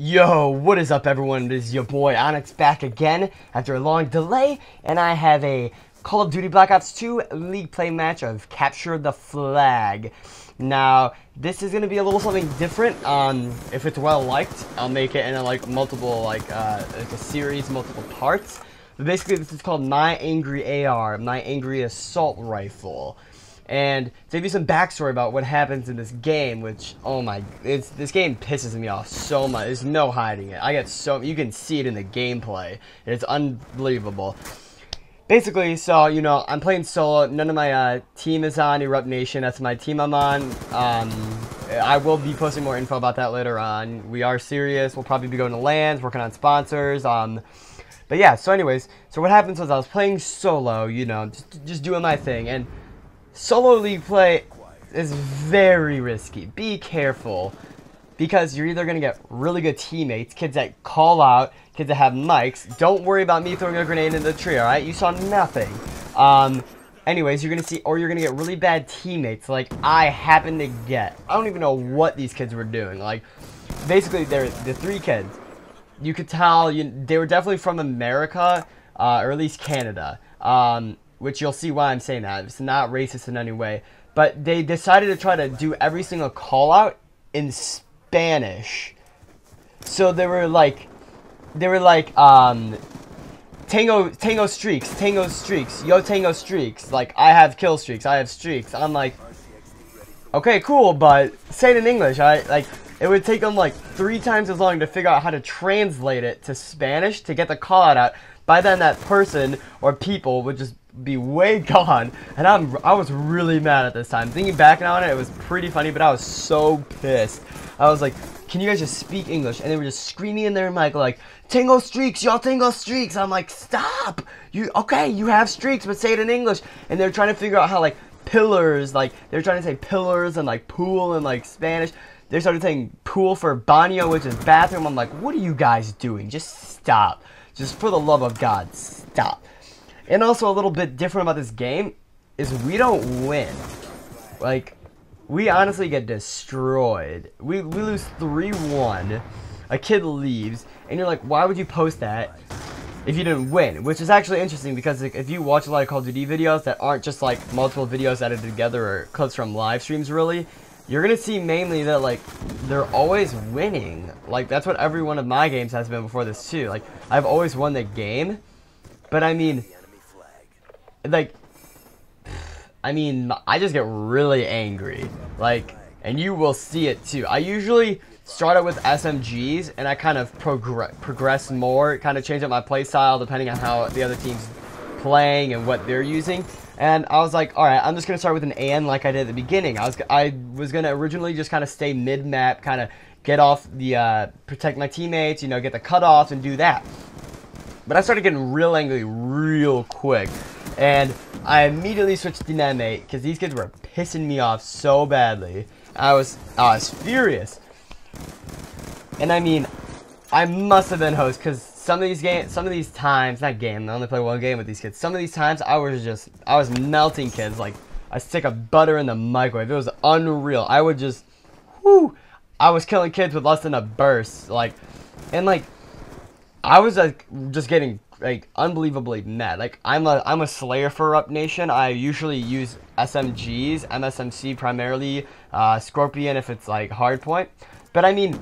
Yo, what is up everyone? This is your boy Onyx back again after a long delay, and I have a Call of Duty Black Ops 2 League Play match of Capture the Flag. Now, this is going to be a little something different. If it's well liked, I'll make it in multiple, like a series, multiple parts. But basically, this is called My Angry AR, My Angry Assault Rifle. And to give you some backstory about what happens in this game, which, oh my, this game pisses me off so much. There's no hiding it. You can see it in the gameplay. It's unbelievable. Basically, so, you know, I'm playing solo. None of my team is on Erupt Nation. That's my team I'm on. I will be posting more info about that later on. We are serious. We'll probably be going to LANs, working on sponsors. But yeah, so anyways, so what happens was I was playing solo, you know, just doing my thing, and solo league play is very risky. Be careful, because you're either going to get really good teammates, kids that call out, kids that have mics. Don't worry about me throwing a grenade in the tree, alright? You saw nothing. Anyways, you're going to see, or you're going to get really bad teammates like I happen to get. I don't even know what these kids were doing. Like, basically, they're the three kids. You could tell they were definitely from America, or at least Canada. Which you'll see why I'm saying that. It's not racist in any way. But they decided to try to do every single call out in Spanish. So they were like Tango streaks, yo Tango streaks. Like, I have kill streaks, I have streaks. I'm like, okay, cool, but say it in English. It would take them like 3 times as long to figure out how to translate it to Spanish to get the call out. By then that person or people would just be way gone, and I was really mad at this time. Thinking back on it, it was pretty funny, but I was so pissed. I was like, can you guys just speak English? And they were just screaming in their mic like, Tango streaks, y'all Tango streaks. I'm like, stop! You have streaks, but say it in English. And they're trying to figure out how, like, pillars, like, they're trying to say pillars and, like, pool in, like, Spanish. They started saying pool for baño, which is bathroom. I'm like, what are you guys doing? Just stop. Just for the love of God, stop. And also a little bit different about this game is we don't win. Like, we honestly get destroyed. We lose 3-1. A kid leaves, and you're like, why would you post that if you didn't win? Which is actually interesting because, like, if you watch a lot of Call of Duty videos that aren't just like multiple videos edited together or clips from live streams, really, you're gonna see mainly that, like, they're always winning. Like, that's what every one of my games has been before this too. Like, I've always won the game, but I mean, like, I just get really angry. Like, and you will see it too. I usually start out with SMGs, and I kind of progress more, kind of change up my play style depending on how the other team's playing and what they're using. And I was like, alright, I'm just going to start with an AN like I did at the beginning. I was going to originally just kind of stay mid-map, kind of get off the, protect my teammates, you know, get the cutoffs and do that. But I started getting real angry real quick. And I immediately switched to Dynamite because these kids were pissing me off so badly. I was furious. And I mean, I must have been host because some of these times, not game, I only play one game with these kids. Some of these times I was melting kids like a stick of butter in the microwave. It was unreal. I was killing kids with less than a burst, like, and like, I was like just getting like unbelievably mad. Like, I'm a slayer for Erupt Nation. I usually use SMGs, MSMC primarily, Scorpion if it's like hardpoint. But I mean,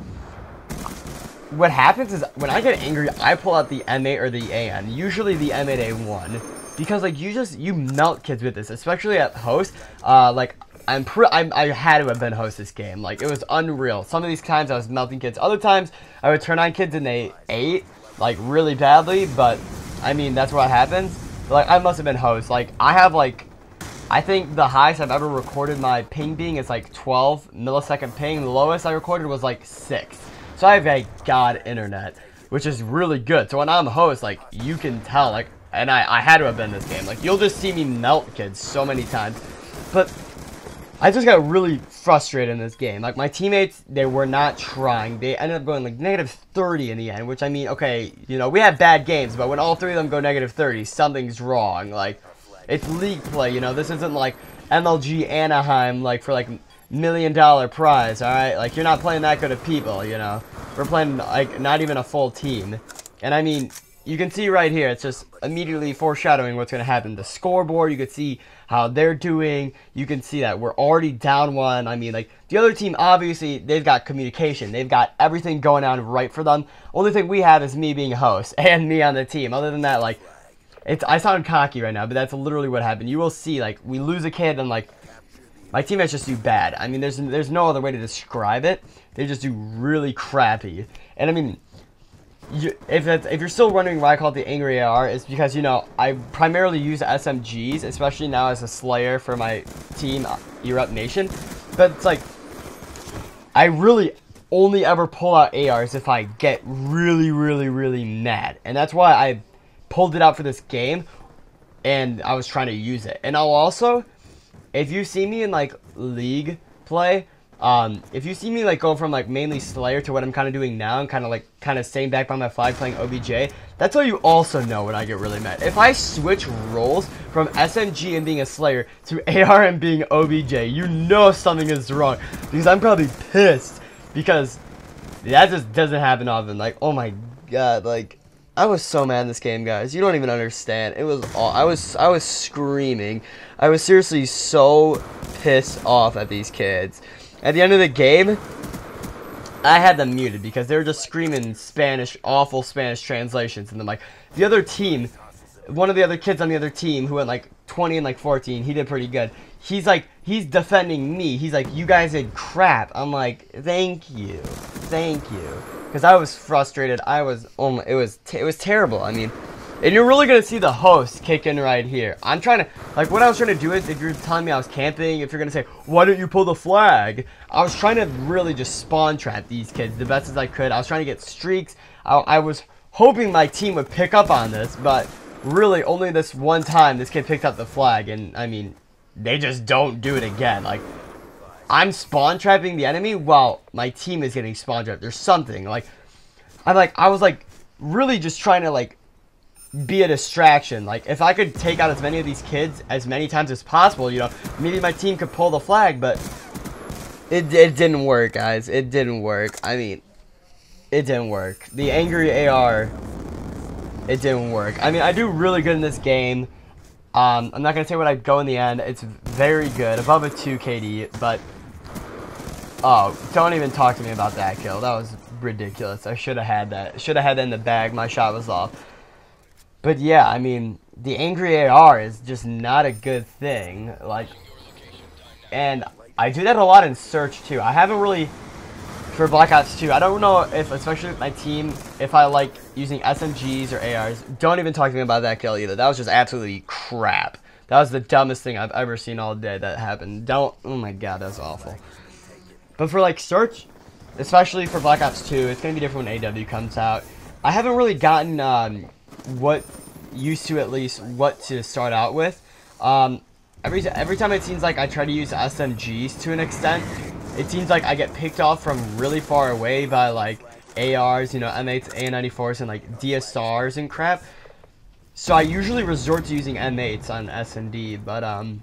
what happens is when I get angry, I pull out the M8 or the AN, usually the M8A1, because like you melt kids with this, especially at host. Like, I had to have been host this game. Like, it was unreal. Some of these times I was melting kids. Other times I would turn on kids and they ate like really badly. But I mean, that's what happens. But, like, I must have been host. Like, I think the highest I've ever recorded my ping being is like 12 millisecond ping. The lowest I recorded was like 6. So I have a god internet, which is really good. So when I'm host, like, you can tell, like, and I had to have been in this game. Like, you'll just see me melt kids so many times. But I just got really frustrated in this game. Like, my teammates, they were not trying. They ended up going like -30 in the end, which, I mean, okay, you know, we have bad games, but when all 3 of them go -30, something's wrong. Like, it's league play, you know. This isn't like MLG Anaheim, like, for like $1 million prize, alright? Like, you're not playing that good of people, you know? We're playing, like, not even a full team. And, I mean, you can see right here, it's just immediately foreshadowing what's going to happen. The scoreboard, you can see how they're doing. You can see that we're already down 1. I mean, like, the other team, obviously, they've got communication. They've got everything going on right for them. Only thing we have is me being a host and me on the team. Other than that, like, I sound cocky right now, but that's literally what happened. You will see, like, we lose a kid and, like, my teammates just do bad. I mean, there's no other way to describe it. They just do really crappy. And, I mean, if you're still wondering why I call it the Angry AR, it's because, you know, I primarily use SMGs, especially now as a Slayer for my team, Erupt Nation. But it's like, I really only ever pull out ARs if I get really, really, really mad. And that's why I pulled it out for this game, and I was trying to use it. And I'll also, if you see me in, like, League play, if you see me, like, go from, like, mainly Slayer to what I'm kind of doing now and kind of staying back by my flag playing OBJ, that's how you also know when I get really mad. If I switch roles from SMG and being a Slayer to AR and being OBJ, you know something is wrong, because I'm probably pissed, because that just doesn't happen often. Like, oh my god, like, I was so mad in this game, guys. You don't even understand. It was all, I was screaming. I was seriously so pissed off at these kids. At the end of the game, I had them muted because they were just screaming Spanish, awful Spanish translations. And then, like, the other team, one of the other kids on the other team who went, like, 20 and, like, 14, he did pretty good. He's, like, he's defending me. He's like, you guys did crap. I'm like, thank you. Thank you. Because I was frustrated. I was, oh my, it was terrible. I mean, and you're really going to see the host kick in right here. I'm trying to, like, what I was trying to do is, if you're telling me I was camping, if you're going to say, why don't you pull the flag? I was trying to really just spawn trap these kids the best as I could. I was trying to get streaks. I was hoping my team would pick up on this, but really only this one time this kid picked up the flag. And, I mean, they just don't do it again. Like, I'm spawn trapping the enemy while my team is getting spawn trapped. There's something, like, I was, like, really just trying to, like, be a distraction. Like, if I could take out as many of these kids as many times as possible, you know, maybe my team could pull the flag, but it didn't work, guys. It didn't work. I mean, it didn't work. The Angry AR, it didn't work. I mean, I do really good in this game. I'm not going to say what I go in the end. It's very good, above a 2 KD, but, oh, don't even talk to me about that kill. That was ridiculous. I should have had that. Should have had that in the bag. My shot was off. But yeah, I mean, the Angry AR is just not a good thing. Like, and I do that a lot in Search too. I haven't really, for Black Ops 2, I don't know if, especially with my team, if I like using SMGs or ARs. Don't even talk to me about that kill either. That was just absolutely crap. That was the dumbest thing I've ever seen all day that happened. Don't, oh my god, that's awful. But for like Search, especially for Black Ops 2, it's going to be different when AW comes out. I haven't really gotten, what used to at least what to start out with. Every time it seems like I try to use SMGs to an extent, it seems like I get picked off from really far away by like ARs, you know, M8s, A94s, and like DSRs and crap. So I usually resort to using M8s on S&D, but I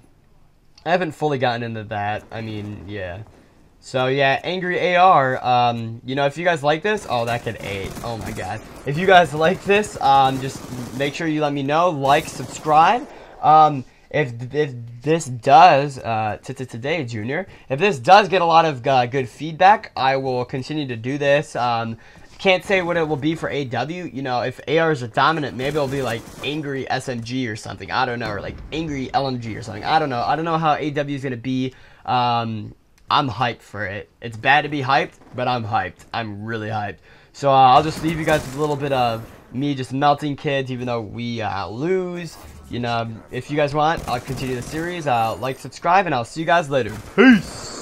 haven't fully gotten into that. I mean, yeah. So yeah, Angry AR, you know, if you guys like this, oh, that kid ate, oh my god. If you guys like this, just make sure you let me know, like, subscribe. If this does, today, Junior, if this does get a lot of good feedback, I will continue to do this. Can't say what it will be for AW, you know, if ARs are dominant, maybe it'll be like Angry SMG or something, I don't know, or like Angry LMG or something, I don't know how AW is gonna be. I'm hyped for it. It's bad to be hyped, but I'm hyped. I'm really hyped. So I'll just leave you guys with a little bit of me just melting kids, even though we lose. You know, if you guys want, I'll continue the series. Like, subscribe, and I'll see you guys later. Peace!